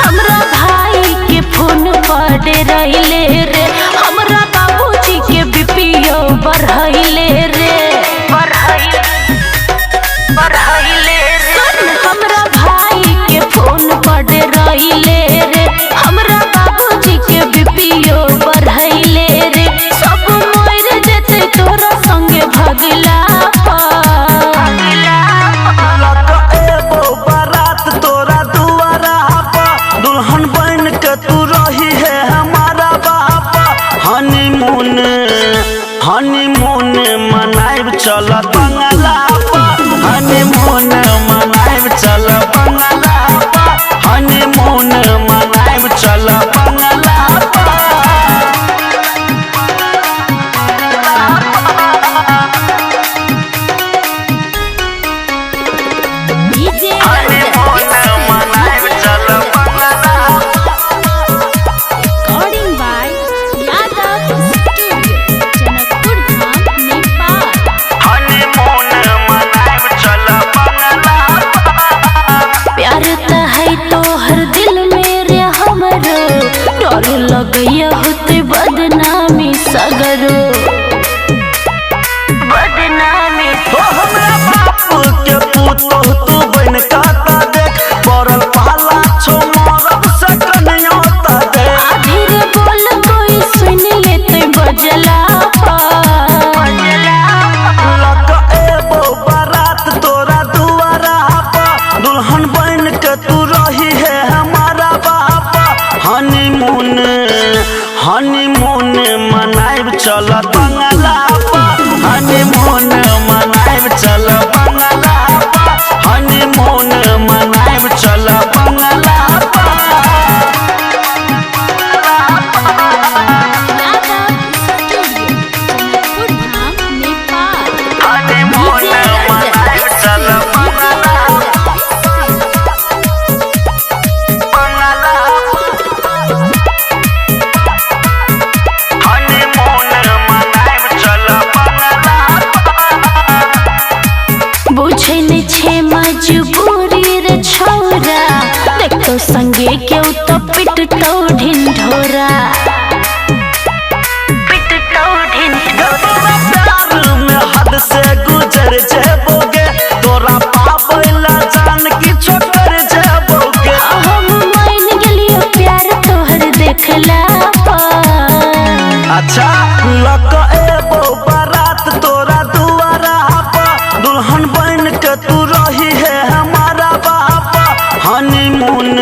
हमरा भाई के फोन पड़े रहिले रे, हमरा बाबूजी के बीपीओ बढ़ैले रे, हमरा भाई के फोन पड़े रहिले रे, हमरा बाबूजी के बीपीओ बढ़ैले रे। सब मोर जेते तोरा संगे भगला हनीमून मनाइब चल बंगला हनीमून मनाइब चल बंगला हनीमून मनाइब चल बंगला लगैया होते बदनामी सगरो बदनामी हमरा बाप के पुतो तू बन काता देख पड़ल पाला छो मरब सकनियो ता दे धीरे बोल कोई सुन लेते बजला लक एबो बारात तोरा दुआरा पर दुल्हन बन के तू रही है हमारा बाप हनीमून मनाइब चल बंगला हनीमून मनाइब चल बंगला हनीमून मनाइब चल बंगला मजबूरी रे छौरा देख तो संगे के तो पिटतो ढिंढोरा प्यार में हद से गुजर जेबोगे तोरा पाबैला जान किछो कर जेबोगे हम मान गेलियो प्यार तोहर देखला अच्छा लक एबो बारात तोरा दुआरा पर दुल्हन बन के तू रही है हमारा बाप हनीमून